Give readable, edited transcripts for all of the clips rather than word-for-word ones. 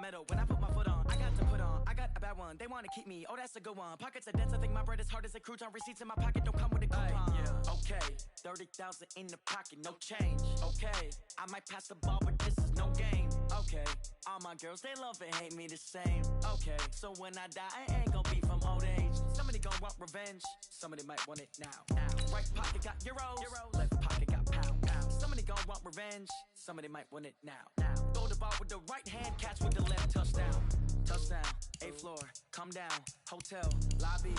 metal. When I put my foot on, I got to put on. I got a bad one. They want to keep me. Oh, that's a good one. Pockets are dense. I think my bread is hard as a crouton. Receipts in my pocket don't come with a coupon. Yeah. Okay, 30,000 in the pocket, no change. Okay, I might pass the ball, but this is no game. Okay, all my girls, they love and hate me the same. Okay, so when I die, I ain't gonna be from old age. Somebody gonna want revenge. Somebody might want it now. Right pocket got euros. Left pocket got pound. Somebody gonna want revenge. Somebody might want it now. Throw the ball with the right hand, catch with the left. Touchdown. Touchdown. 8th floor. Come down. Hotel. Lobby.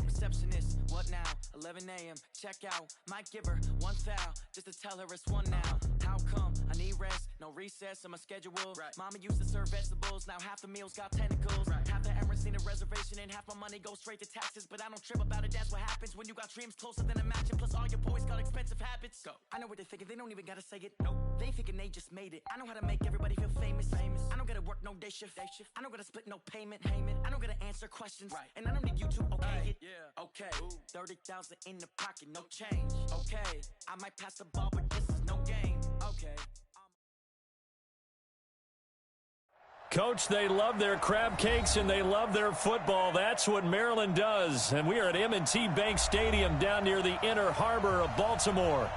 Receptionist, what now? 11 a.m. Check out. Might give her one foul just to tell her it's one now. How come? I need rest, no recess in my schedule. Right. Mama used to serve vegetables, now half the meals got tentacles. Right. Half the Emirates need a reservation and half my money goes straight to taxes. But I don't trip about it, that's what happens when you got dreams closer than a match. And plus all your boys got expensive habits. Go. I know what they're thinking, they don't even gotta say it. Nope. They thinking they just made it. I know how to make everybody feel famous. I don't gotta work no day shift. I don't gotta split no payment. I don't gotta answer questions. Right. And I don't need you to okay it. Yeah. Okay. 30,000 in the pocket, no change. Okay. I might pass the ball, but this is no game. Okay. Coach, they love their crab cakes and they love their football. That's what Maryland does. And we are at M&T Bank Stadium down near the Inner Harbor of Baltimore.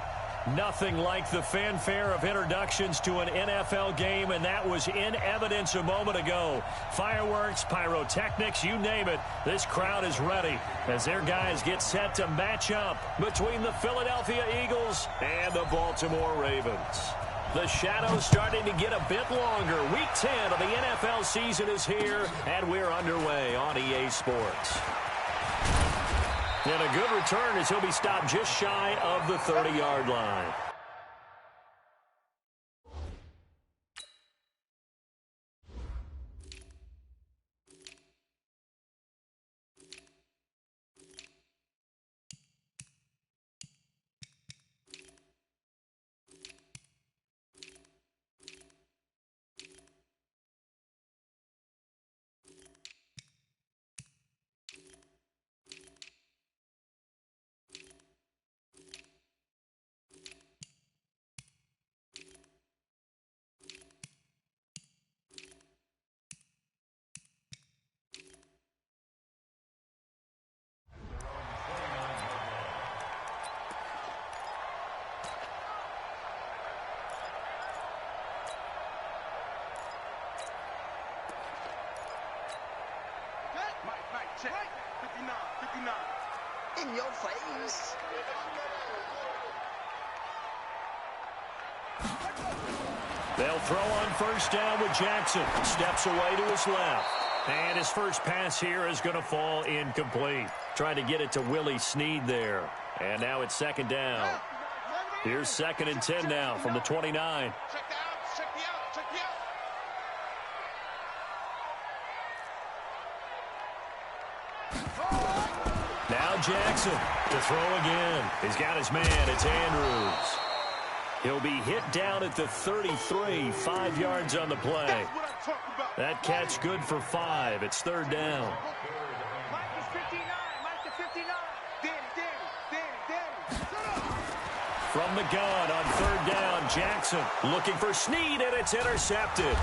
Nothing like the fanfare of introductions to an NFL game, and that was in evidence a moment ago. Fireworks, pyrotechnics, you name it. This crowd is ready as their guys get set to match up between the Philadelphia Eagles and the Baltimore Ravens. The shadow's starting to get a bit longer. Week 10 of the NFL season is here, and we're underway on EA Sports. And a good return as he'll be stopped just shy of the 30-yard line. Check. 59. In your face. They'll throw on first down with Jackson. Steps away to his left. And his first pass here is going to fall incomplete. Trying to get it to Willie Snead there. And now it's second down. Here's 2nd and 10 now from the 29. Now Jackson to throw again. He's got his man. It's Andrews. He'll be hit down at the 33, 5 yards on the play. That catch good for 5. It's 3rd down. From the gun on 3rd down, Jackson looking for Snead, and it's intercepted.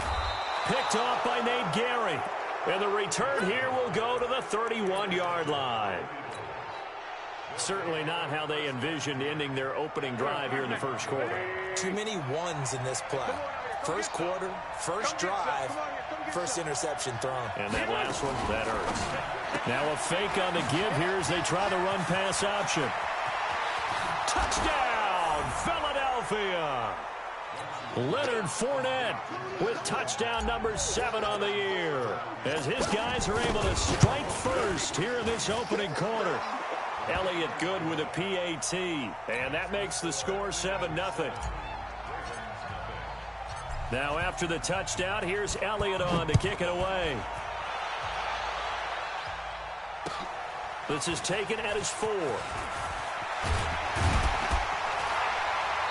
Picked off by Nate Gary. And the return here will go to the 31-yard line. Certainly not how they envisioned ending their opening drive here in the first quarter. Too many ones in this play. First quarter, first drive, first interception thrown. And that last one, that hurts. Now a fake on the give here as they try the run-pass option. Touchdown, Philadelphia! Leonard Fournette with touchdown number 7 on the year as his guys are able to strike first here in this opening quarter. Elliott good with a PAT, and that makes the score 7-0. Now after the touchdown, here's Elliott on to kick it away. This is taken at his 4.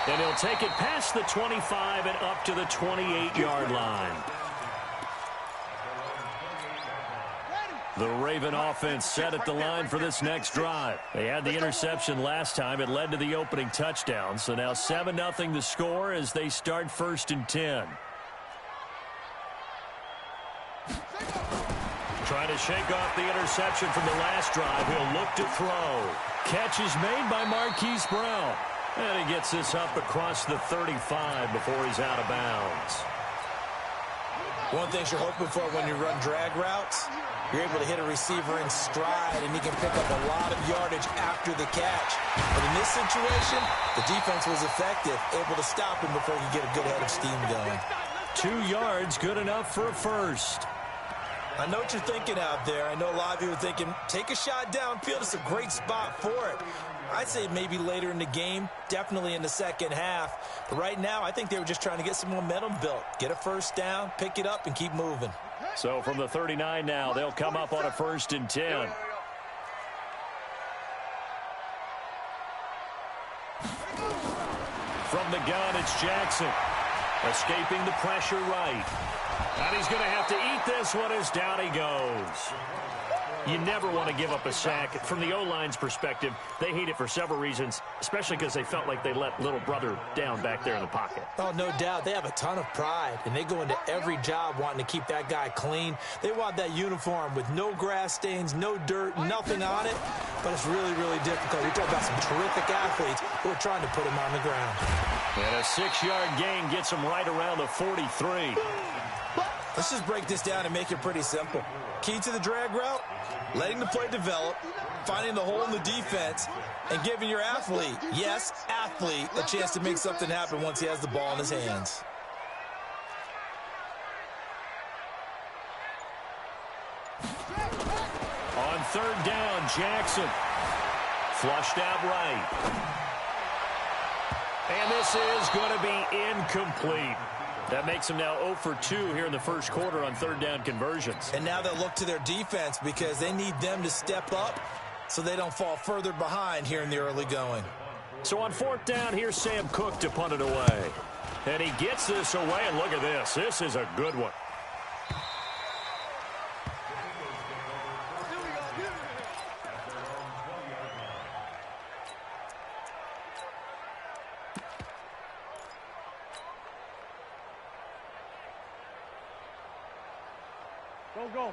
And he'll take it past the 25 and up to the 28-yard line. The Raven offense set at the line for this next drive. They had the interception last time. It led to the opening touchdown. So now 7-0 the score as they start 1st and 10. Trying to shake off the interception from the last drive. He'll look to throw. Catch is made by Marquise Brown. And he gets this up across the 35 before he's out of bounds. One thing you're hoping for when you run drag routes, you're able to hit a receiver in stride, and he can pick up a lot of yardage after the catch. But in this situation, the defense was effective, able to stop him before he could get a good head of steam going. 2 yards, good enough for a first. I know what you're thinking out there. I know a lot of you are thinking, take a shot downfield. It's a great spot for it. I'd say maybe later in the game, definitely in the second half. But right now, I think they were just trying to get some momentum built. Get a first down, pick it up, and keep moving. So from the 39 now, they'll come up on a 1st and 10. From the gun, it's Jackson. Escaping the pressure right. And he's going to have to eat this one as down he goes. You never want to give up a sack. From the O-line's perspective, they hate it for several reasons, especially because they felt like they let little brother down back there in the pocket. Oh, no doubt. They have a ton of pride, and they go into every job wanting to keep that guy clean. They want that uniform with no grass stains, no dirt, nothing on it. But it's really, really difficult. You're talking about some terrific athletes who are trying to put him on the ground. And a 6-yard gain gets him right around the 43. Let's just break this down and make it pretty simple. Key to the drag route, letting the play develop, finding the hole in the defense, and giving your athlete, yes, athlete, a chance to make something happen once he has the ball in his hands. On 3rd down, Jackson. Flushed out right. And this is going to be incomplete. That makes them now 0 for 2 here in the first quarter on 3rd down conversions. And now they'll look to their defense because they need them to step up so they don't fall further behind here in the early going. So on 4th down, here's Sam Cook to punt it away. And he gets this away, and look at this. This is a good one.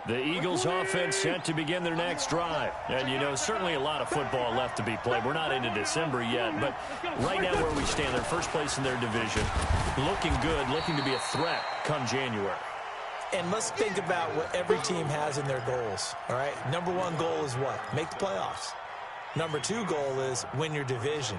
The Eagles offense set to begin their next drive. And, you know, certainly a lot of football left to be played. We're not into December yet, but right now where we stand, they're first place in their division. Looking good, looking to be a threat come January. And let's think about what every team has in their goals, all right? Number 1 goal is what? Make the playoffs. Number 2 goal is win your division.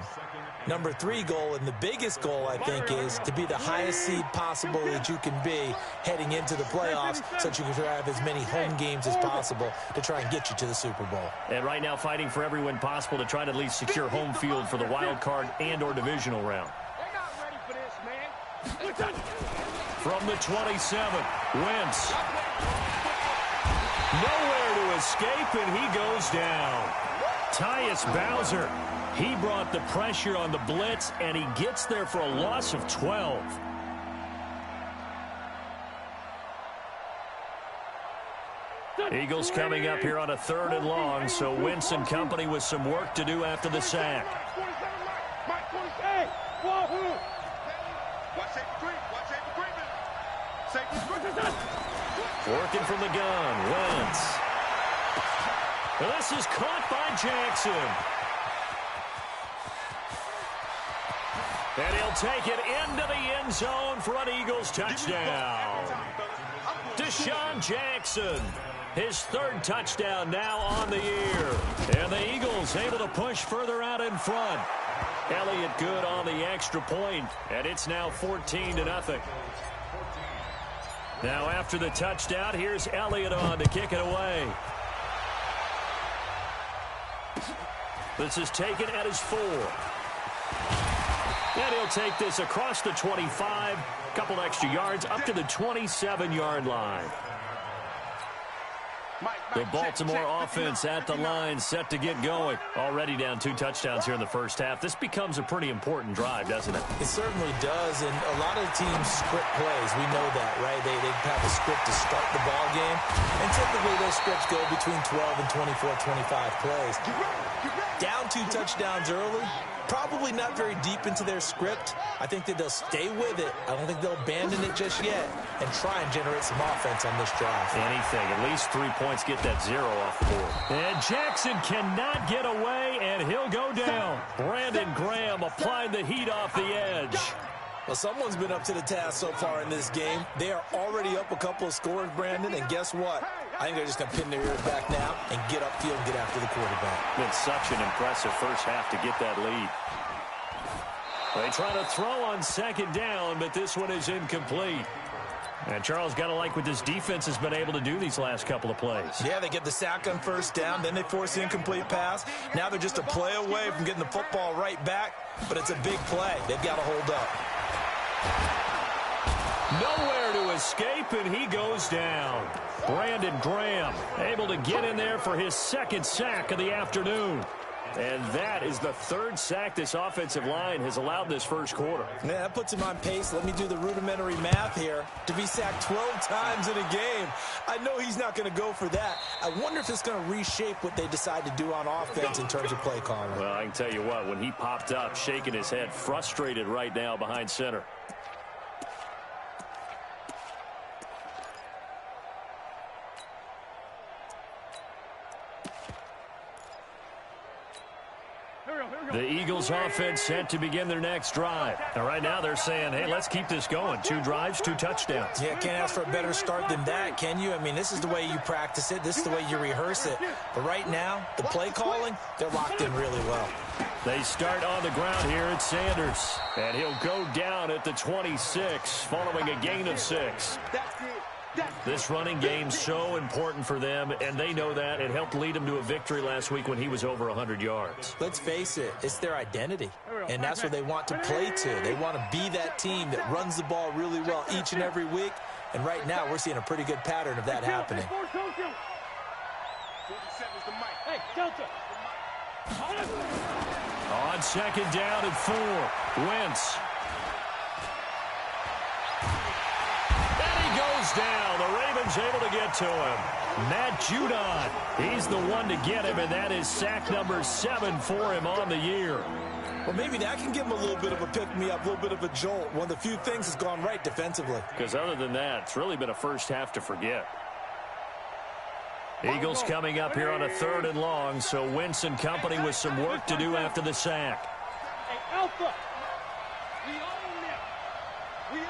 Number 3 goal, and the biggest goal, I think, is to be the highest seed possible that you can be heading into the playoffs so that you can have as many home games as possible to try and get you to the Super Bowl. And right now fighting for every win possible to try to at least secure home field for the wild card and or divisional round. They're not ready for this, man. From the 27, Wentz. Nowhere to escape, and he goes down. Tyus Bowser. He brought the pressure on the blitz, and he gets there for a loss of 12. Eagles coming up here on a 3rd and long, so Wentz and company with some work to do after the sack. Working from the gun, Wentz. And this is caught by Jackson. And he'll take it into the end zone for an Eagles touchdown. Deshaun Jackson, his 3rd touchdown now on the year. And the Eagles able to push further out in front. Elliott good on the extra point, and it's now 14-0. Now after the touchdown, here's Elliott on to kick it away. This is taken at his 4. And he'll take this across the 25, couple extra yards, up to the 27-yard line. Mike. The Baltimore offense at the line, set to get going. Already down 2 touchdowns here in the first half. This becomes a pretty important drive, doesn't it? It certainly does, and a lot of teams script plays. We know that, right? They have a script to start the ball game, and typically those scripts go between 12 and 24, 25 plays. Down 2 touchdowns early, probably not very deep into their script. I think that they'll stay with it. I don't think they'll abandon it just yet and try and generate some offense on this drive. Anything. At least 3 points, get that 0 off the board. And Jackson cannot get away, and he'll go down. Brandon Graham applying the heat off the edge. Well, someone's been up to the task so far in this game. They are already up a couple of scores, Brandon, and guess what? I think they're just going to pin their ears back now and get upfield and get after the quarterback. Been such an impressive first half to get that lead. They try to throw on second down, but this one is incomplete. And Charles, got to like what this defense has been able to do these last couple of plays. Yeah, they get the sack on first down, then they force the incomplete pass. Now they're just a play away from getting the football right back, but it's a big play. They've got to hold up. Nowhere to escape, and he goes down. Brandon Graham able to get in there for his second sack of the afternoon. And that is the 3rd sack this offensive line has allowed this first quarter. Yeah, that puts him on pace. Let me do the rudimentary math here. To be sacked 12 times in a game, I know he's not going to go for that. I wonder if it's going to reshape what they decide to do on offense in terms of play calling. Well, I can tell you what, when he popped up, shaking his head, frustrated right now behind center. The Eagles offense set to begin their next drive. And right now they're saying, hey, let's keep this going. 2 drives, 2 touchdowns. Yeah, can't ask for a better start than that, can you? I mean, this is the way you practice it. This is the way you rehearse it. But right now, the play calling, they're locked in really well. They start on the ground here at Sanders. And he'll go down at the 26, following a gain of 6. This running game so important for them, and they know that. It helped lead them to a victory last week when he was over 100 yards. Let's face it, it's their identity, and that's what they want to play to. They want to be that team that runs the ball really well each and every week, and right now we're seeing a pretty good pattern of that happening. On second down and 4, Wentz. Goes down. The Ravens able to get to him. Matt Judon, he's the one to get him, and that is sack number 7 for him on the year. Well, maybe that can give him a little bit of a pick-me-up, a little bit of a jolt. One of the few things that's gone right defensively. Because other than that, it's really been a first half to forget. Eagles coming up here on a 3rd and long, so Wentz and company with some work to do after the sack. Hey, Alpha, we own them. We own them.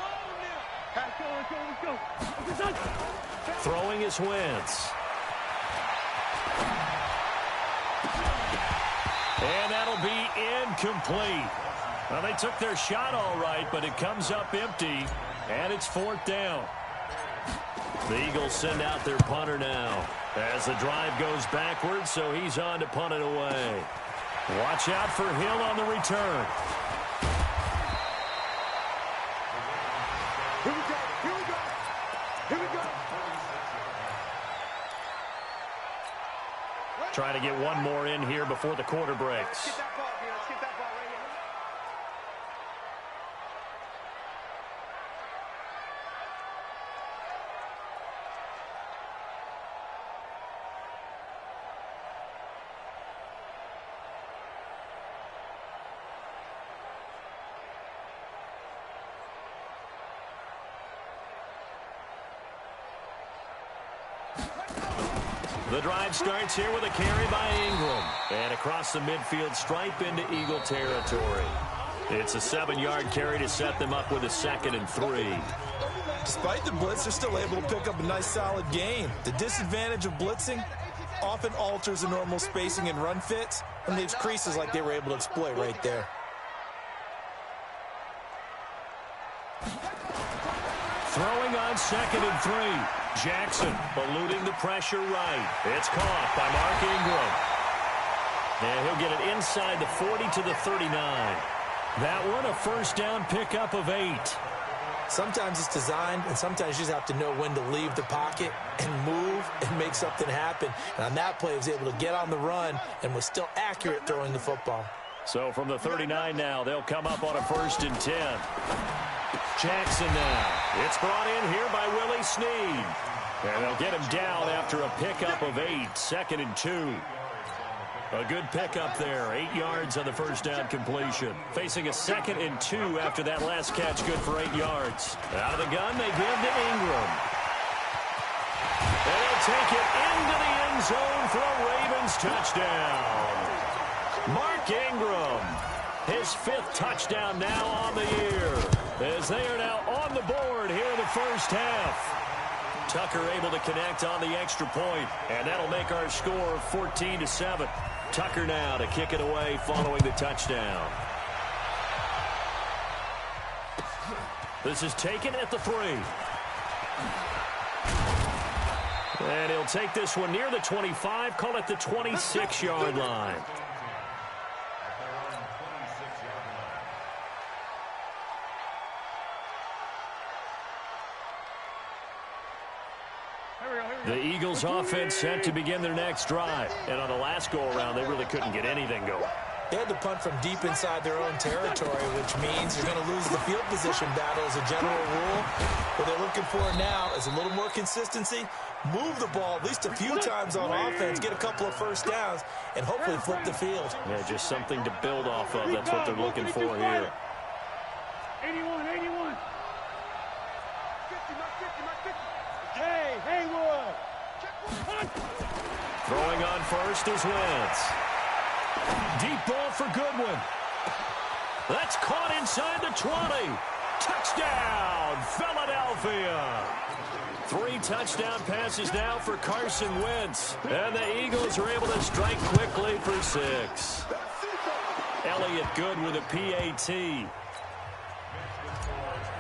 Let's go. Throwing is Wentz. And that'll be incomplete. Well, they took their shot all right, but it comes up empty, and it's 4th down. The Eagles send out their punter now as the drive goes backwards, so he's on to punt it away. Watch out for Hill on the return. Here we go. Trying to get one more in here before the quarter breaks. Let's get that ball right here. The drive starts here with a carry by Ingram. And across the midfield stripe into Eagle territory. It's a 7-yard carry to set them up with a 2nd and 3. Despite the blitz, they're still able to pick up a nice solid gain. The disadvantage of blitzing often alters the normal spacing and run fits and leaves creases like they were able to exploit right there. Throwing on 2nd and 3. Jackson eluding the pressure right. It's caught by Mark Ingram. And he'll get it inside the 40 to the 39. That one a first down pickup of 8. Sometimes it's designed, and sometimes you just have to know when to leave the pocket and move and make something happen. And on that play, he was able to get on the run and was still accurate throwing the football. So from the 39 now, they'll come up on a 1st and 10. Jackson now. It's brought in here by Willie Snead. And they'll get him down after a pickup of 8, 2nd and 2. A good pickup there, 8 yards on the first down completion. Facing a 2nd and 2 after that last catch, good for 8 yards. Out of the gun, they give to Ingram. And he'll take it into the end zone for a Ravens touchdown. Mark Ingram, his 5th touchdown now on the year, as they are now on the board here in the first half. Tucker able to connect on the extra point, and that'll make our score 14-7. Tucker now to kick it away following the touchdown. This is taken at the 3. And he'll take this one near the 25, call it the 26-yard line. The Eagles offense set to begin their next drive. And on the last go-around, they really couldn't get anything going. They had to punt from deep inside their own territory, which means you're going to lose the field position battle as a general rule. What they're looking for now is a little more consistency, move the ball at least a few times on offense, get a couple of first downs, and hopefully flip the field. Yeah, just something to build off of. That's what they're looking for here. 81, 81. Hey, Haywood. Throwing on first is Wentz. Deep ball for Goodwin. That's caught inside the 20. Touchdown, Philadelphia. 3 touchdown passes now for Carson Wentz. And the Eagles are able to strike quickly for 6. Elliott good with a PAT.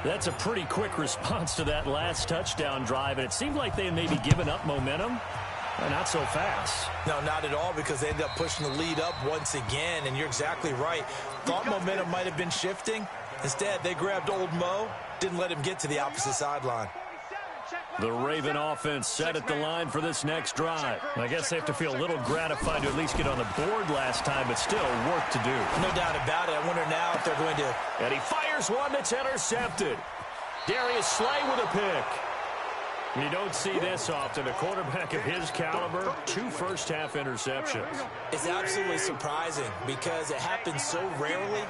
That's a pretty quick response to that last touchdown drive, and it seemed like they had maybe given up momentum. Not so fast. No, not at all, because they ended up pushing the lead up once again, and you're exactly right. Thought momentum might have been shifting. Instead, they grabbed old Mo, didn't let him get to the opposite sideline. The Raven offense set at the line for this next drive. I guess they have to feel a little gratified to at least get on the board last time, but still work to do. No doubt about it. I wonder now if they're going to... And he fires one that's intercepted. Darius Slay with a pick. You don't see this often. A quarterback of his caliber, 2 first-half interceptions. It's absolutely surprising because it happens so rarely.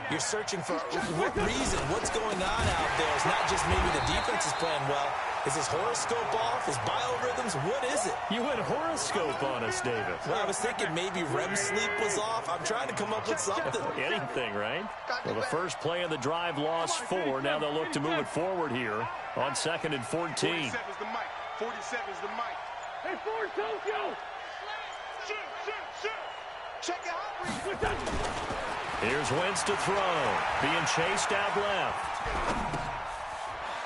You're searching for what reason, what's going on out there. It's not just maybe the defense is playing well. Is his horoscope off? His biorhythms? What is it? You went horoscope on us, David. Well, I was thinking maybe REM sleep was off. I'm trying to come up with something. Anything, right? Well, the first play of the drive lost 4. Now they'll look to move it forward here on 2nd and 14. 47 is the mic. 47 is the mic. Hey, forward, Tokyo! Shoot! Check it out. Here's Wentz to throw. Being chased out left.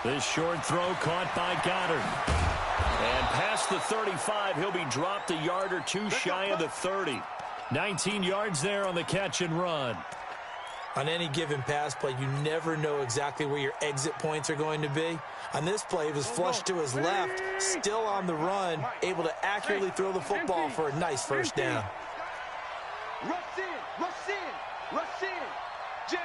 This short throw caught by Goddard. And past the 35, he'll be dropped a yard or 2 shy of the 30. 19 yards there on the catch and run. On any given pass play, you never know exactly where your exit points are going to be. On this play, he was flushed to his left, still on the run, able to accurately throw the football for a nice first down. Rush in. Jam.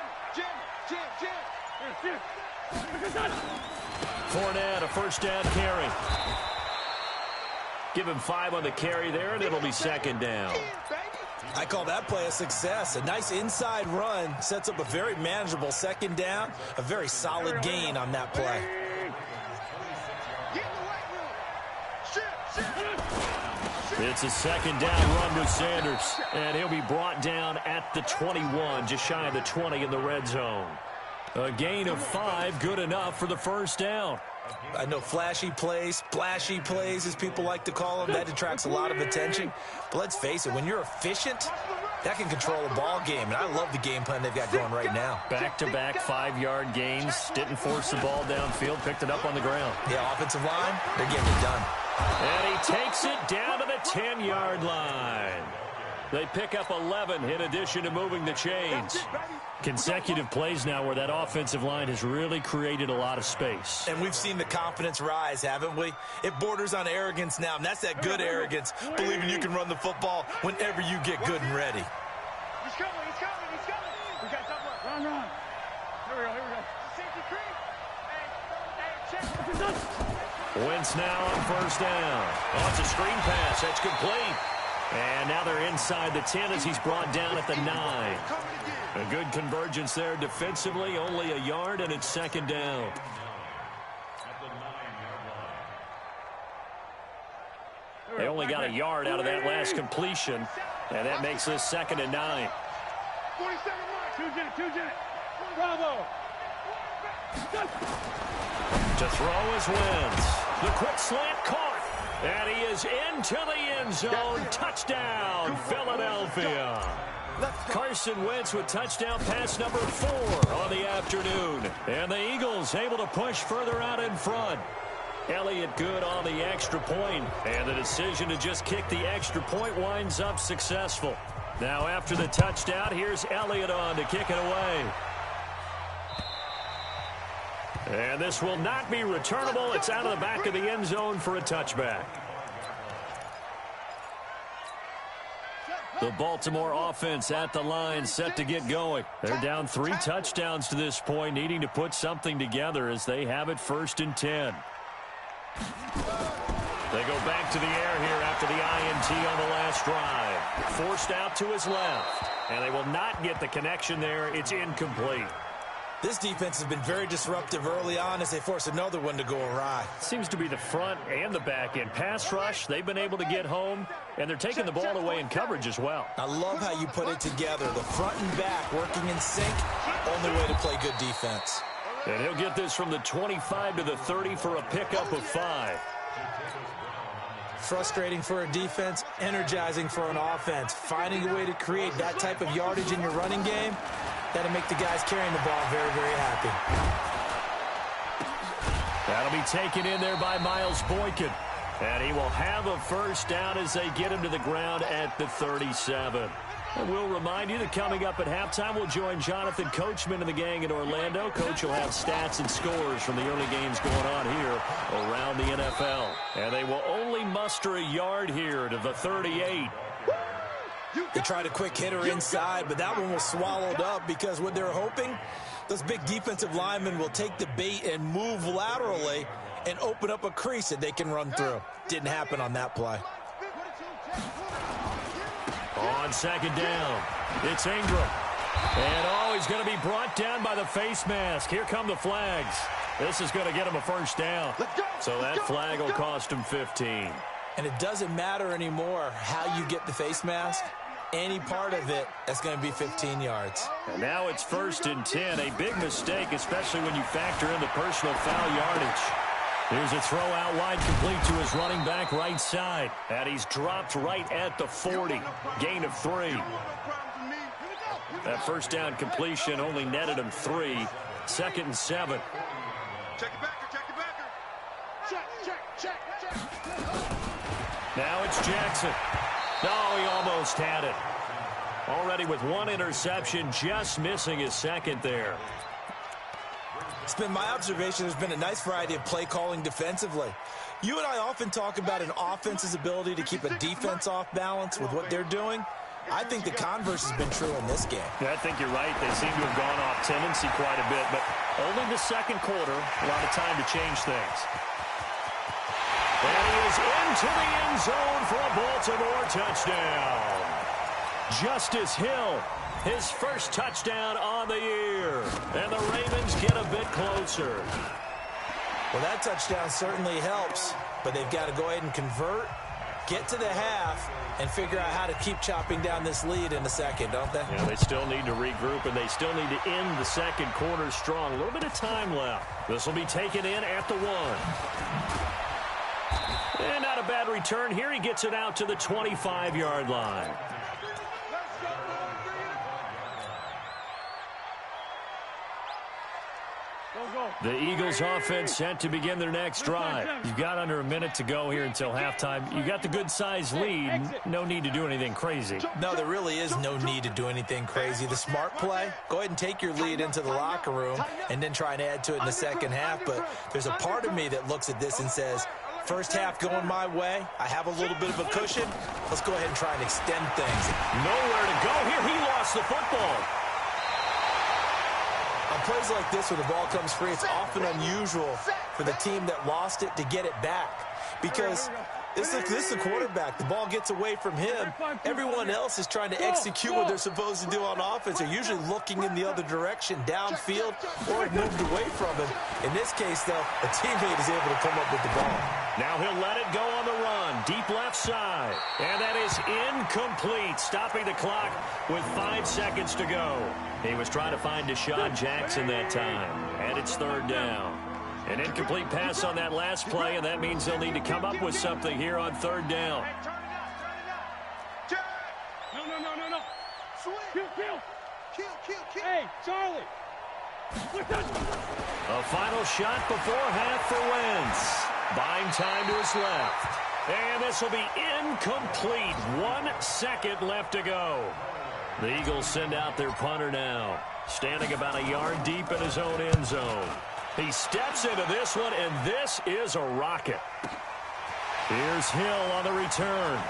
Fournette, a first down carry. Give him 5 on the carry there, and it'll be 2nd down. I call that play a success. A nice inside run sets up a very manageable 2nd down. A very solid gain on that play. It's a 2nd down run with Sanders, and he'll be brought down at the 21, just shy of the 20 in the red zone. A gain of 5, good enough for the first down. I know flashy plays, splashy plays, as people like to call them, that attracts a lot of attention. But let's face it, when you're efficient, that can control a ball game. And I love the game plan they've got going right now. Back-to-back 5-yard gains. Didn't force the ball downfield, picked it up on the ground. Yeah, offensive line, they're getting it done. And he takes it down to the 10-yard line. They pick up 11 in addition to moving the chains. Consecutive plays now where that offensive line has really created a lot of space. And we've seen the confidence rise, haven't we? It borders on arrogance now, and that's that good arrogance, believing you can run the football whenever you get good and ready. He's coming. We got double up. Run. Here we go. Safety creep. Hey, check. Wentz now on first down. Oh, it's a screen pass. That's complete. And now they're inside the 10 as he's brought down at the 9. A good convergence there defensively, only a yard, and it's second down. They only got a yard out of that last completion, and that makes this second and 9. 47 mark. 2 Jet. Bravo. To throw is Wentz. The quick slant caught. And he is into the end zone. Touchdown, Philadelphia. Carson Wentz with touchdown pass number 4 on the afternoon. And the Eagles able to push further out in front. Elliott good on the extra point. And the decision to just kick the extra point winds up successful. Now after the touchdown, here's Elliott on to kick it away. And this will not be returnable. It's out of the back of the end zone for a touchback. The Baltimore offense at the line set to get going. They're down 3 touchdowns to this point, needing to put something together as they have it 1st and 10. They go back to the air here after the INT on the last drive. Forced out to his left. And they will not get the connection there. It's incomplete. This defense has been very disruptive early on as they force another one to go awry. Seems to be the front and the back end. Pass rush, they've been able to get home, and they're taking the ball away in coverage as well. I love how you put it together. The front and back working in sync, only way to play good defense. And he'll get this from the 25 to the 30 for a pickup of 5. Frustrating for a defense, energizing for an offense. Finding a way to create that type of yardage in your running game, that'll make the guys carrying the ball very, very happy. That'll be taken in there by Miles Boykin. And he will have a first down as they get him to the ground at the 37. And we'll remind you that coming up at halftime, we'll join Jonathan Coachman and the gang in Orlando. Coach will have stats and scores from the early games going on here around the NFL. And they will only muster a yard here to the 38. They tried a quick hitter inside, but that one was swallowed up because what they're hoping, those big defensive linemen will take the bait and move laterally and open up a crease that they can run through. Didn't happen on that play. On second down, it's Ingram. And, he's going to be brought down by the face mask. Here come the flags. This is going to get him a first down. So that flag will cost him 15. And it doesn't matter anymore how you get the face mask. Any part of it, that's going to be 15 yards. And now it's 1st and 10. A big mistake, especially when you factor in the personal foul yardage. Here's a throw out wide complete to his running back right side. And he's dropped right at the 40. Gain of 3. That first down completion only netted him 3. 2nd and 7. Check it backer. Check. Now it's Jackson. No, he almost had it. Already with 1 interception, just missing his 2nd there. It's been my observation there's been a nice variety of play calling defensively. You and I often talk about an offense's ability to keep a defense off balance with what they're doing. I think the converse has been true in this game. Yeah, I think you're right. They seem to have gone off tendency quite a bit, but only the 2nd quarter, a lot of time to change things. And he is into the end zone for a Baltimore touchdown. Justice Hill, his first touchdown on the year. And the Ravens get a bit closer. Well, that touchdown certainly helps, but they've got to go ahead and convert, get to the half, and figure out how to keep chopping down this lead in the 2nd, don't they? Yeah, they still need to regroup, and they still need to end the 2nd quarter strong. A little bit of time left. This will be taken in at the 1. And not a bad return here. He gets it out to the 25-yard line. Go. The Eagles offense set to begin their next drive. You've got under a minute to go here until halftime. You got the good-sized lead. No need to do anything crazy. No, there really is no need to do anything crazy. The smart play, go ahead and take your lead into the locker room and then try and add to it in the second half. But there's a part of me that looks at this and says, first half going my way, I have a little bit of a cushion. Let's go ahead and try and extend things. Nowhere to go here. He lost the football. On plays like this where the ball comes free, it's often unusual for the team that lost it to get it back. Because this is the quarterback. The ball gets away from him. Everyone else is trying to execute what they're supposed to do on offense. They're usually looking in the other direction, downfield, or it moved away from him. In this case, though, a teammate is able to come up with the ball. Now he'll let it go on the run. Deep left side. And that is incomplete. Stopping the clock with 5 seconds to go. He was trying to find Deshaun Jackson that time. And it's third down. An incomplete pass on that last play, and that means they'll need to come up with something here on third down. No. Kill. Hey, Charlie. A final shot before half for Wentz. Buying time to his left. And this will be incomplete. 1 second left to go. The Eagles send out their punter now. Standing about a yard deep in his own end zone. He steps into this one, and this is a rocket. Here's Hill on the return.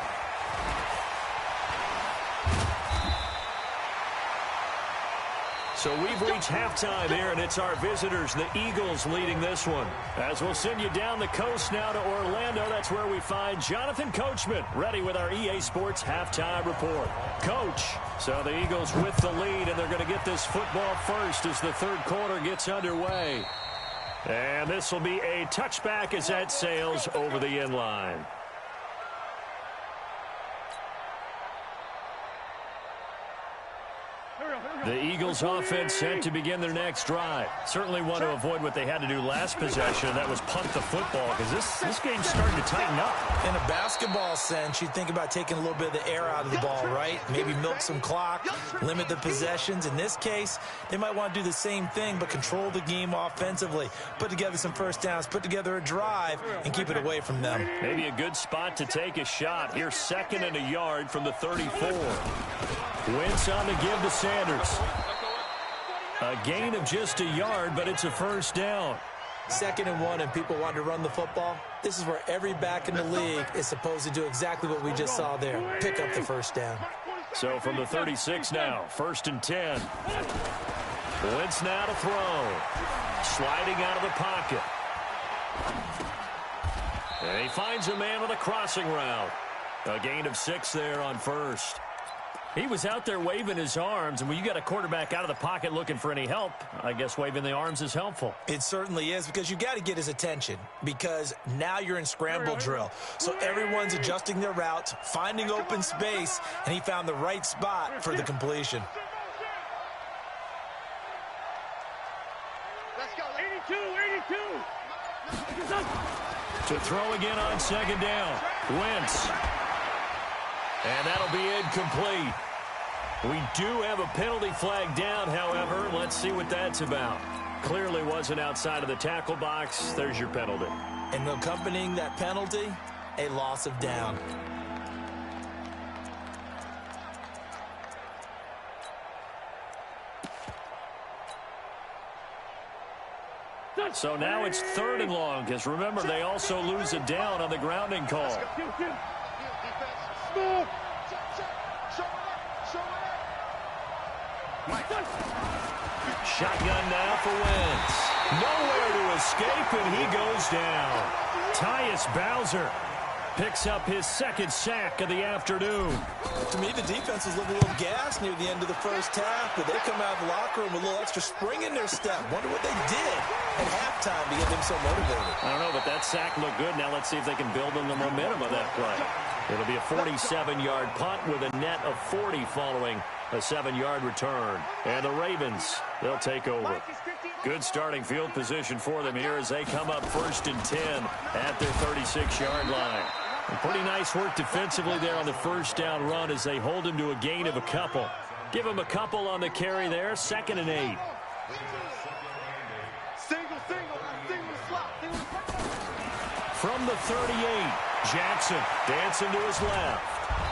So we've reached halftime here, and it's our visitors, the Eagles, leading this one. As we'll send you down the coast now to Orlando, that's where we find Jonathan Coachman, ready with our EA Sports halftime report. Coach, so the Eagles with the lead, and they're going to get this football first as the third quarter gets underway. And this will be a touchback as that sails over the end line. The Eagles offense set to begin their next drive. Certainly want to avoid what they had to do last possession, and that was punt the football, because this game's starting to tighten up. In a basketball sense, you think about taking a little bit of the air out of the ball, right? Maybe milk some clock, limit the possessions. In this case, they might want to do the same thing, but control the game offensively. Put together some first downs, put together a drive, and keep it away from them. Maybe a good spot to take a shot. Here's 2nd and a yard from the 34. Wentz on the give to Sanders. A gain of just a yard, but it's a first down. 2nd and 1, and people want to run the football. This is where every back in the league is supposed to do exactly what we just saw there. Pick up the first down. So from the 36 now, 1st and 10. Wentz now to throw. Sliding out of the pocket. And he finds a man with a crossing route. A gain of 6 there on first. He was out there waving his arms, and when you got a quarterback out of the pocket looking for any help, I guess waving the arms is helpful. It certainly is, because you got to get his attention, because now you're in scramble drill. So everyone's adjusting their routes, finding open space, and he found the right spot for the completion. Let's go. 82. To throw again on 2nd down. Wentz. And that'll be incomplete. We do have a penalty flag down, however. Let's see what that's about. Clearly wasn't outside of the tackle box. There's your penalty. And accompanying that penalty, a loss of down. So now it's 3rd and long, because remember, they also lose a down on the grounding call. Shotgun now for Wentz. Nowhere to escape, and he goes down. Tyus Bowser picks up his 2nd sack of the afternoon. To me, the defense was a little gassed near the end of the first half, but they come out of the locker room with a little extra spring in their step. Wonder what they did at halftime to get them so motivated. I don't know, but that sack looked good. Now let's see if they can build on the momentum of that play. It'll be a 47-yard punt with a net of 40 following a 7-yard return. And the Ravens, they'll take over. Good starting field position for them here as they come up 1st and 10 at their 36-yard line. And pretty nice work defensively there on the first down run as they hold him to a gain of a couple. Give him a couple on the carry there, 2nd and 8. Single. from the 38. Jackson dancing to his left.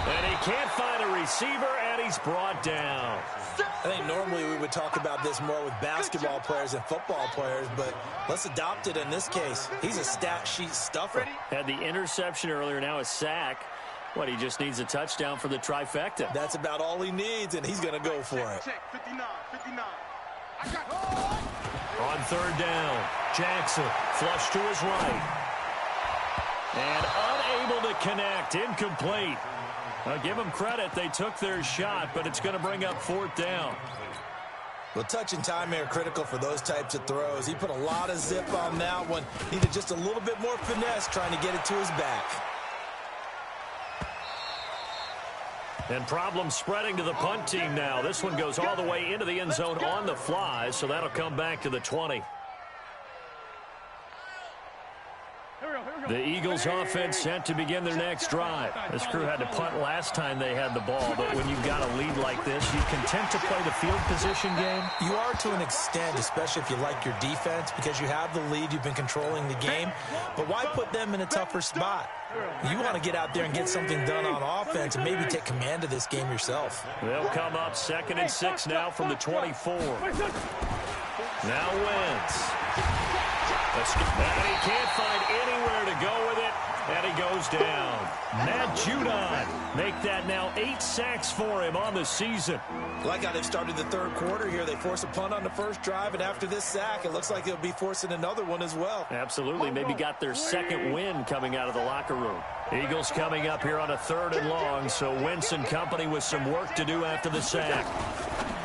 And he can't find a receiver, and he's brought down. I think normally we would talk about this more with basketball players and football players, but let's adopt it in this case. He's a stat sheet stuffer. Had the interception earlier, now a sack. He just needs a touchdown for the trifecta. That's about all he needs, and he's going to go for it. 59. On third down, Jackson flush to his right. And unable to connect, incomplete. I'll give them credit, they took their shot, but it's going to bring up fourth down. Well, touch and time are critical for those types of throws. He put a lot of zip on that one. Needed just a little bit more finesse trying to get it to his back. And problems spreading to the punt team now. This one goes all the way into the end zone on the fly, so that'll come back to the 20. The Eagles offense set to begin their next drive. This crew had to punt last time they had the ball, but when you've got a lead like this, you content to play the field position game? You are to an extent, especially if you like your defense, because you have the lead, you've been controlling the game. But why put them in a tougher spot? You want to get out there and get something done on offense and maybe take command of this game yourself. They'll come up 2nd and 6 now from the 24. Now Wentz. And he can't find anywhere to go with it, and he goes down. Matt Judon make that now 8 sacks for him on the season. Like how they've started the third quarter here. They force a punt on the first drive, and after this sack, it looks like they'll be forcing another one as well. Absolutely. Maybe got their second win coming out of the locker room. Eagles coming up here on a 3rd and long, so Wentz and company with some work to do after the sack.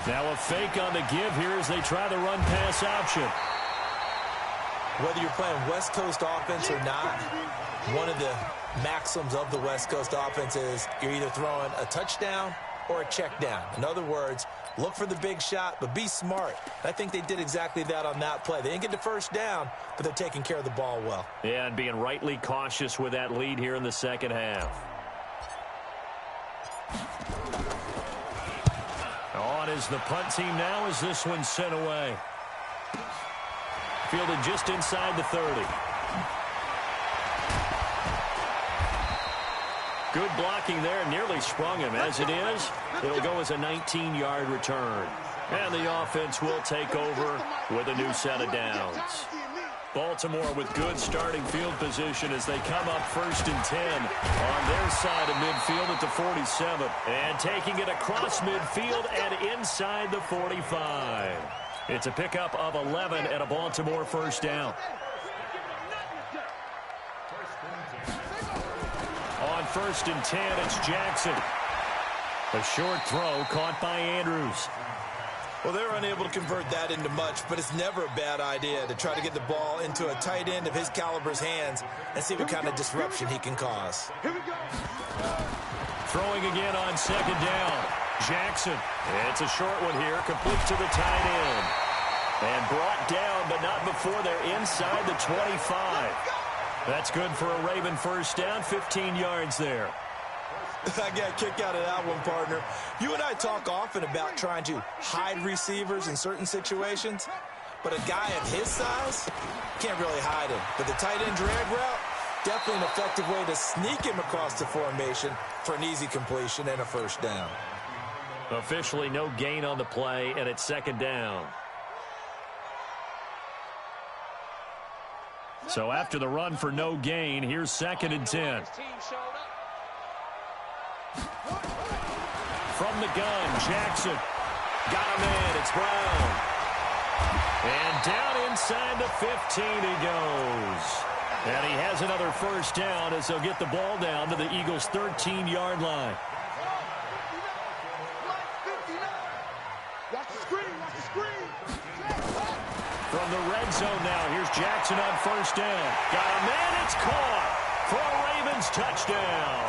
Now a fake on the give here as they try the run-pass option. Whether you're playing West Coast offense or not, one of the maxims of the West Coast offense is you're either throwing a touchdown or a check down. In other words, look for the big shot, but be smart. I think they did exactly that on that play. They didn't get the first down, but they're taking care of the ball well. Yeah, and being rightly cautious with that lead here in the second half. On is the punt team now as this one's sent away. Fielded just inside the 30. Good blocking there, nearly sprung him. As it is, it'll go as a 19-yard return. And the offense will take over with a new set of downs. Baltimore with good starting field position as they come up 1st and 10 on their side of midfield at the 47. And taking it across midfield and inside the 45. It's a pickup of 11 and a Baltimore first down. On 1st and 10, it's Jackson. A short throw caught by Andrews. Well, they're unable to convert that into much, but it's never a bad idea to try to get the ball into a tight end of his caliber's hands and see what kind of disruption he can cause. Throwing again on 2nd down. Jackson. It's a short one here, complete to the tight end. And brought down, but not before they're inside the 25. That's good for a Raven first down, 15 yards there. I got a kick out of that one, partner. You and I talk often about trying to hide receivers in certain situations, but a guy of his size can't really hide him. But the tight end drag route, definitely an effective way to sneak him across the formation for an easy completion and a first down. Officially no gain on the play, and it's 2nd down. So after the run for no gain, here's 2nd and 10. From the gun, Jackson. Got a man, it's Brown. And down inside the 15 he goes. And he has another first down as they'll get the ball down to the Eagles' 13-yard line. From the red zone now, here's Jackson on first down. Got a man, it's caught for a Ravens touchdown.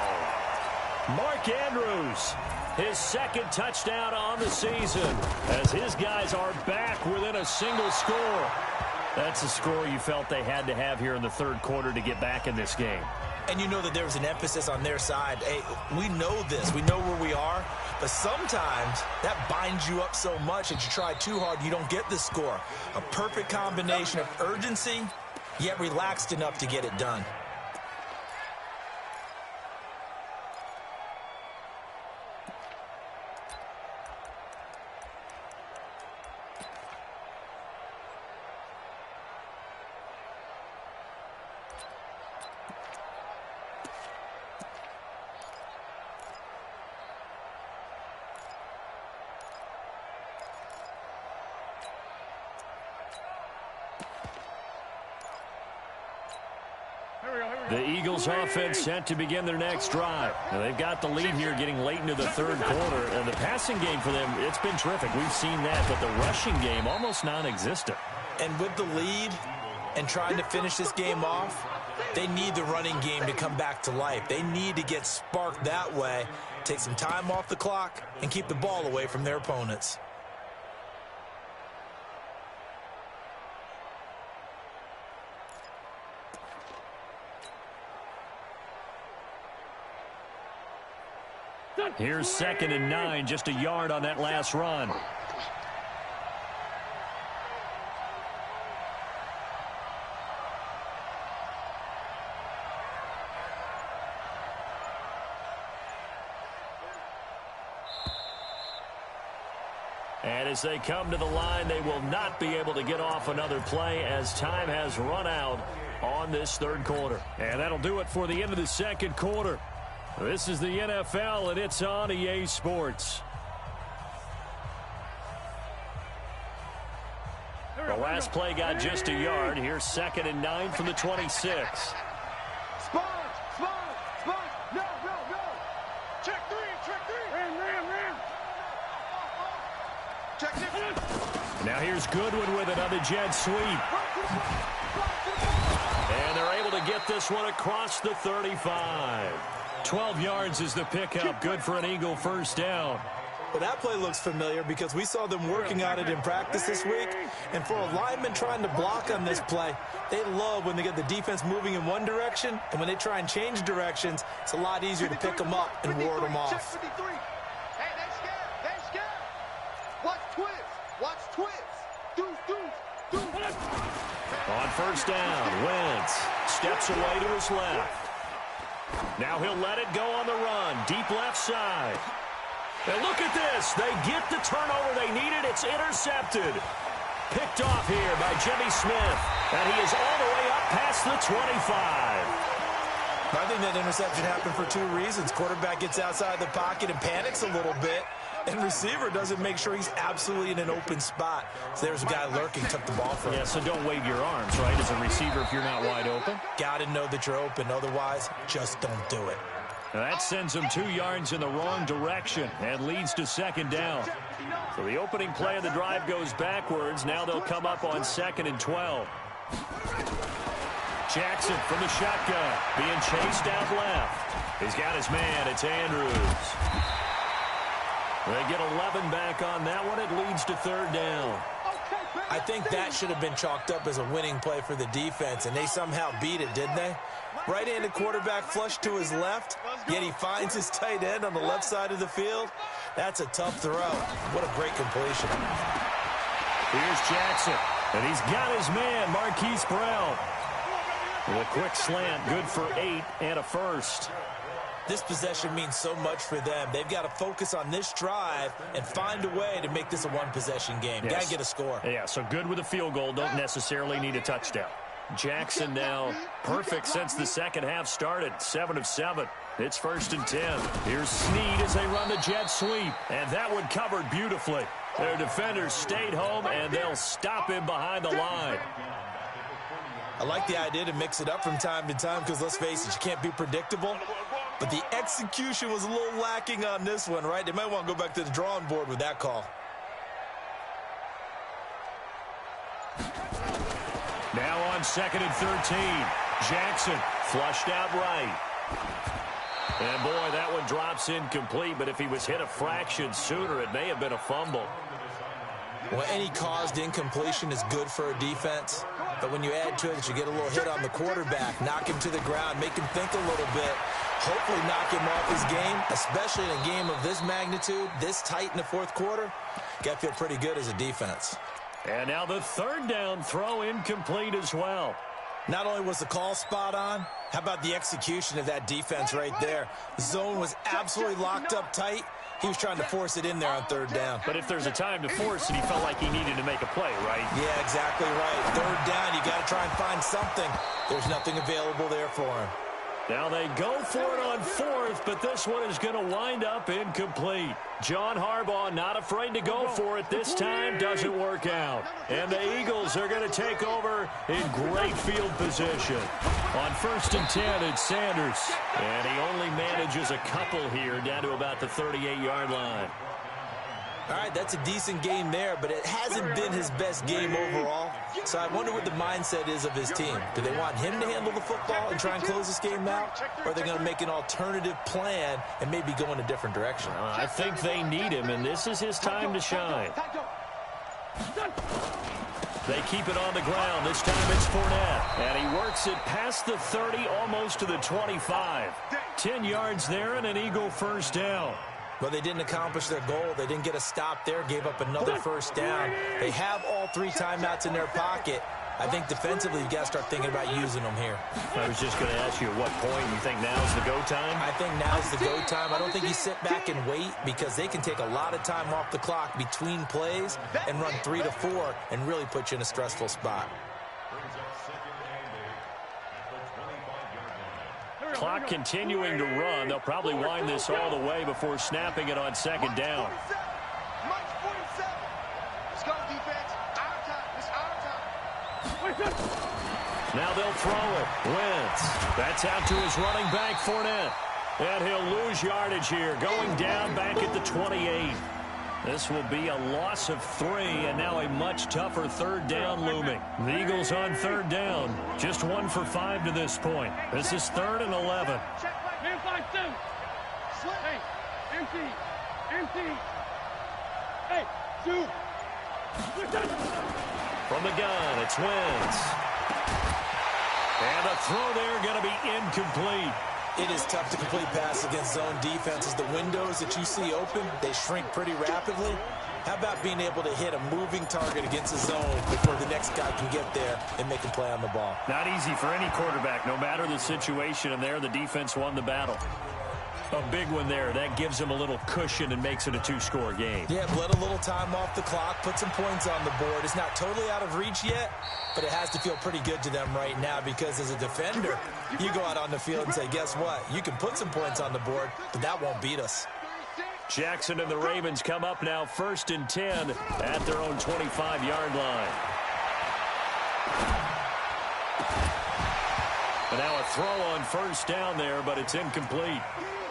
Mark Andrews, his 2nd touchdown on the season as his guys are back within a single score. That's a score you felt they had to have here in the 3rd quarter to get back in this game. And you know that there was an emphasis on their side. Hey, we know this. We know where we are. But sometimes that binds you up so much that you try too hard, you don't get the score. A perfect combination of urgency, yet relaxed enough to get it done. The Eagles offense set to begin their next drive. Now, they've got the lead here getting late into the third quarter. And the passing game for them, it's been terrific. We've seen that, but the rushing game almost non-existent. And with the lead and trying to finish this game off, they need the running game to come back to life. They need to get sparked that way, take some time off the clock, and keep the ball away from their opponents. Here's 2nd and 9, just a yard on that last run. And as they come to the line, they will not be able to get off another play as time has run out on this third quarter. And that'll do it for the end of the second quarter. This is the NFL, and it's on EA Sports. The last play got just a yard. Here's 2nd and 9 from the 26. Spot. No. Check three. Ram. Check this. Now here's Goodwin with it on the jet sweep. And they're able to get this one across the 35. 12 yards is the pickup. Good for an Eagle first down. Well, that play looks familiar because we saw them working on it in practice this week. And for a lineman trying to block on this play, they love when they get the defense moving in one direction. And when they try and change directions, it's a lot easier to pick them up and ward them off. Hey, they scared. Watch twins. Deuce. On first down, Wentz steps away to his left. Now he'll let it go on the run. Deep left side. And look at this. They get the turnover they needed. It's intercepted. Picked off here by Jimmy Smith. And he is all the way up past the 25. I think that interception happened for two reasons. Quarterback gets outside the pocket and panics a little bit. And receiver doesn't make sure he's absolutely in an open spot. So there's a guy lurking, took the ball from him. Yeah, so don't wave your arms, right, as a receiver if you're not wide open. Got to know that you're open. Otherwise, just don't do it. Now that sends him 2 yards in the wrong direction and leads to 2nd down. So the opening play of the drive goes backwards. Now they'll come up on 2nd and 12. Jackson from the shotgun, being chased out left. He's got his man. It's Andrews. They get 11 back on that one. It leads to 3rd down. I think that should have been chalked up as a winning play for the defense, and they somehow beat it, didn't they? Right-handed quarterback flushed to his left, yet he finds his tight end on the left side of the field. That's a tough throw. What a great completion. Here's Jackson, and he's got his man, Marquise Brown. With a quick slant, good for 8 and a first. This possession means so much for them. They've got to focus on this drive and find a way to make this a one-possession game. Yes. Got to get a score. Yeah, so good with a field goal. Don't necessarily need a touchdown. Jackson now perfect since the second half started. 7 of 7. It's 1st and 10. Here's Snead as they run the jet sweep. And that one covered beautifully. Their defenders stayed home, and they'll stop him behind the line. I like the idea to mix it up from time to time because, let's face it, you can't be predictable. But the execution was a little lacking on this one, right? They might want to go back to the drawing board with that call. Now on 2nd and 13. Jackson flushed out right. And, boy, that one drops incomplete. But if he was hit a fraction sooner, it may have been a fumble. Well, any caused incompletion is good for a defense. But when you add to it that you get a little hit on the quarterback, knock him to the ground, make him think a little bit, hopefully knock him off his game, especially in a game of this magnitude, this tight in the fourth quarter, got to feel pretty good as a defense. And now the 3rd down throw incomplete as well. Not only was the call spot on, how about the execution of that defense right there? The zone was absolutely locked up tight. He was trying to force it in there on 3rd down. But if there's a time to force it, he felt like he needed to make a play, right? Yeah, exactly right. 3rd down, you got to try and find something. There's nothing available there for him. Now they go for it on fourth, but this one is going to wind up incomplete. John Harbaugh not afraid to go for it this time. Doesn't work out. And the Eagles are going to take over in great field position. On 1st and 10, it's Sanders. And he only manages a couple here down to about the 38-yard line. All right, that's a decent game there, but it hasn't been his best game overall. So I wonder what the mindset is of his team. Do they want him to handle the football and try and close this game out? Or are they going to make an alternative plan and maybe go in a different direction? I think they need him, and this is his time to shine. They keep it on the ground. This time it's Fournette. And he works it past the 30, almost to the 25. 10 yards there and an Eagle first down. Well, they didn't accomplish their goal. They didn't get a stop there, gave up another first down. They have all 3 timeouts in their pocket. I think defensively you've got to start thinking about using them here. I was just going to ask you at what point you think now's the go time? I think now's the go time. I don't think you sit back and wait because they can take a lot of time off the clock between plays and run 3 to 4 and really put you in a stressful spot. Clock continuing to run. They'll probably wind this all the way before snapping it on second down. Now they'll throw it. Wentz. That's out to his running back, Fournette. And he'll lose yardage here, going down back at the 28. This will be a loss of 3, and now a much tougher 3rd down looming. The Eagles on 3rd down. Just 1 for 5 to this point. This is 3rd and 11. Hey, empty. Hey, shoot. From the gun, it's Wentz. And a throw there going to be incomplete. It is tough to complete passes against zone defenses. The windows that you see open, they shrink pretty rapidly. How about being able to hit a moving target against a zone before the next guy can get there and make a play on the ball? Not easy for any quarterback, no matter the situation, and there the defense won the battle. A big one there. That gives them a little cushion and makes it a 2-score game. Yeah, let a little time off the clock, put some points on the board. It's not totally out of reach yet, but it has to feel pretty good to them right now because as a defender, you go out on the field and say, guess what? You can put some points on the board, but that won't beat us. Jackson and the Ravens come up now 1st and 10 at their own 25-yard line. And now a throw on 1st down there, but it's incomplete.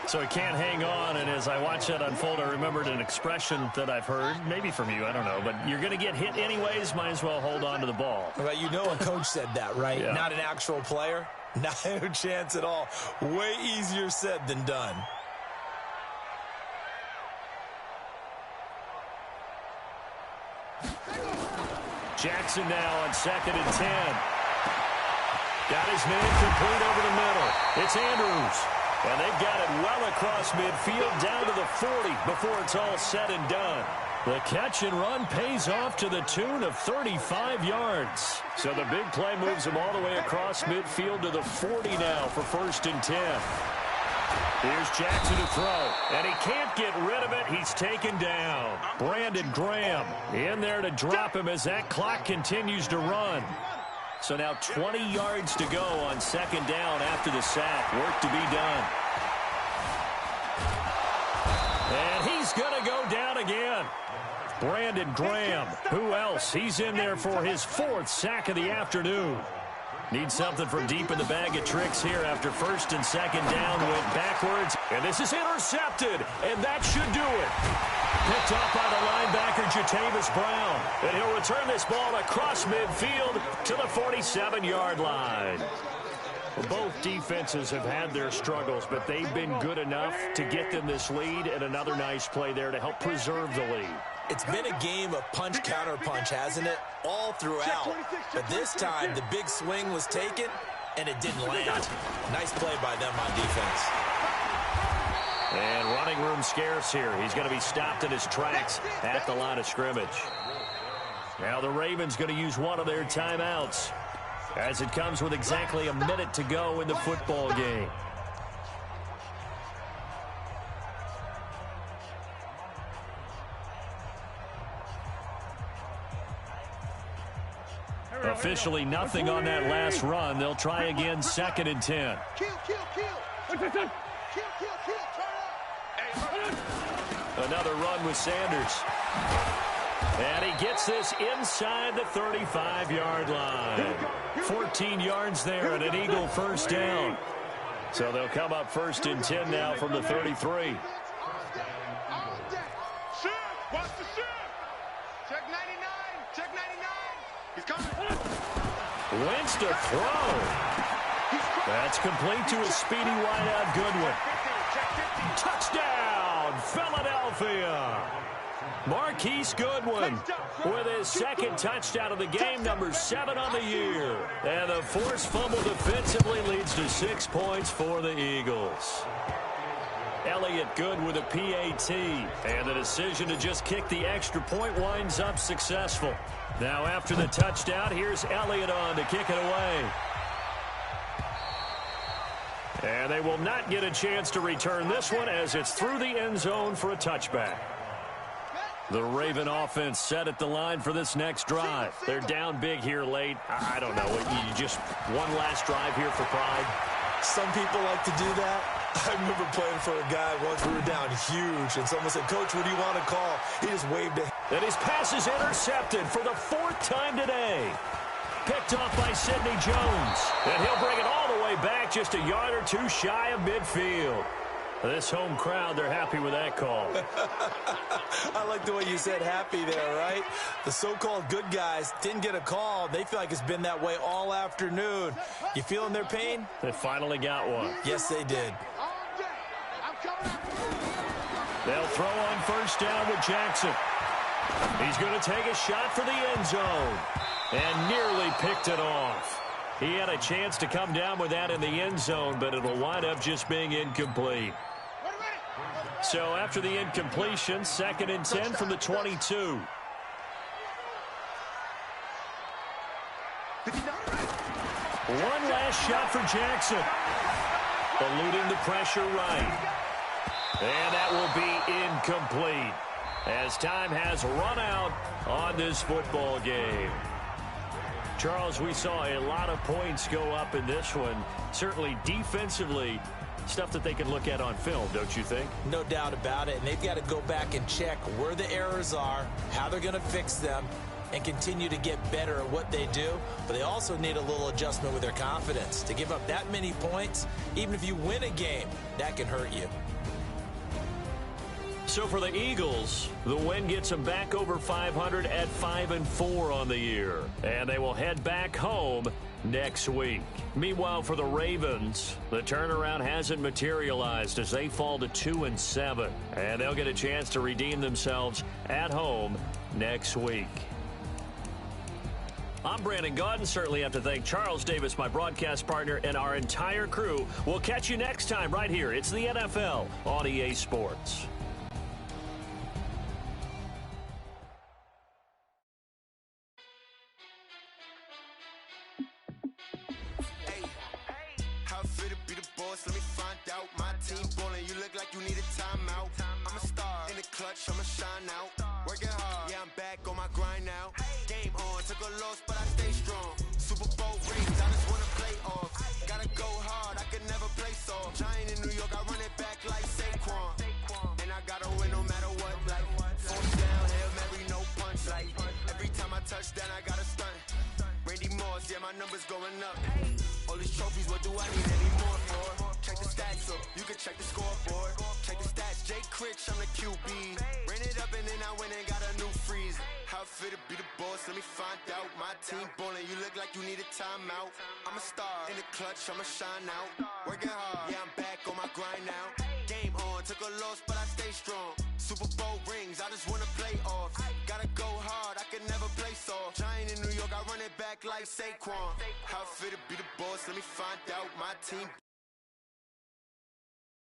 So he can't hang on, and as I watch that unfold, I remembered an expression that I've heard, maybe from you, I don't know, but you're going to get hit anyways, might as well hold on to the ball. Well, you know a coach said that, right? Yeah. Not an actual player. Not a chance at all. Way easier said than done. Jackson now on 2nd and 10. Got his man complete over the middle. It's Andrews. And they've got it well across midfield down to the 40 before it's all said and done. The catch and run pays off to the tune of 35 yards. So the big play moves him all the way across midfield to the 40 now for 1st and 10. Here's Jackson to throw, and he can't get rid of it. He's taken down. Brandon Graham in there to drop him as that clock continues to run. So now 20 yards to go on 2nd down after the sack. Work to be done. And he's going to go down again. Brandon Graham. Who else? He's in there for his 4th sack of the afternoon. Needs something from deep in the bag of tricks here after 1st and 2nd down. Went backwards. And this is intercepted. And that should do it. Picked off by the linebacker, Jatavis Brown. And he'll return this ball across midfield to the 47-yard line. Well, both defenses have had their struggles, but they've been good enough to get them this lead, and another nice play there to help preserve the lead. It's been a game of punch-counter-punch, hasn't it? All throughout. But this time, the big swing was taken, and it didn't land. Nice play by them on defense. And running room scarce here. He's going to be stopped in his tracks at the line of scrimmage. Now the Ravens going to use one of their timeouts as it comes with exactly a minute to go in the football game. Officially nothing on that last run. They'll try again, 2nd and 10. Another run with Sanders. And he gets this inside the 35-yard line. 14 yards there and an Eagle first down. So they'll come up 1st and 10 now from the 33. Watch the shot. Check 99. Check 99. He's coming. Wentz to throw. That's complete to a speedy wideout Goodwin. Touchdown, Philadelphia. Marquise Goodwin with his 2nd touchdown of the game, number 7 on the year. And the forced fumble defensively leads to 6 points for the Eagles. Elliott good with a PAT. And the decision to just kick the extra point winds up successful. Now after the touchdown, here's Elliott on to kick it away. And they will not get a chance to return this one as it's through the end zone for a touchback. The Raven offense set at the line for this next drive. They're down big here late. I don't know. You just one last drive here for pride. Some people like to do that. I remember playing for a guy once. We were down huge, and someone said, "Coach, what do you want to call?" He just waved a... And his pass is intercepted for the 4th time today. Picked off by Sidney Jones. And he'll bring it all the way back just a yard or 2 shy of midfield. This home crowd, they're happy with that call. I like the way you said happy there, right? The so-called good guys didn't get a call. They feel like it's been that way all afternoon. You feeling their pain? They finally got one. Yes, they did. They'll throw on 1st down with Jackson. He's going to take a shot for the end zone. And nearly picked it off. He had a chance to come down with that in the end zone, but it'll wind up just being incomplete. So after the incompletion, 2nd and 10 from the 22. One last shot for Jackson. Eluding the pressure right. And that will be incomplete as time has run out on this football game. Charles, we saw a lot of points go up in this one. Certainly defensively, stuff that they can look at on film, don't you think? No doubt about it. And they've got to go back and check where the errors are, how they're going to fix them, and continue to get better at what they do. But they also need a little adjustment with their confidence. To give up that many points, even if you win a game, that can hurt you. So for the Eagles, the win gets them back over 500 at 5-4 on the year. And they will head back home next week. Meanwhile, for the Ravens, the turnaround hasn't materialized as they fall to 2-7. And they'll get a chance to redeem themselves at home next week. I'm Brandon Gaudin. Certainly have to thank Charles Davis, my broadcast partner, and our entire crew. We'll catch you next time right here. It's the NFL on EA Sports. Let me find out. My team ballin', you look like you need a timeout. I'm a star in the clutch, I'ma shine out. Working hard, yeah, I'm back on my grind now. Game on, took a loss, but I stay strong. Super Bowl rings, I just wanna play off. Gotta go hard, I can never play soft. Giant in New York, I run it back like Saquon. And I gotta win no matter what. Like, force down, Hail Mary, no punch. Like, every time I touch down, I gotta stunt. Randy Moss, yeah, my numbers going up. All these trophies, what do I need any more for? Check the stats up, you can check the scoreboard. Check the stats, Jay Critch, I'm the QB. Ran it up and then I went and got a new freeze. How fit to be the boss, let me find out. My team ballin', you look like you need a timeout. I'm a star in the clutch, I'ma shine out. Working hard, yeah, I'm back on my grind now. Game on, took a loss, but I stay strong. Super Bowl rings, I just wanna play off. Gotta go hard, I can never play soft. Giant in New York, I run it back like Saquon. How fit to be the boss, let me find out. My team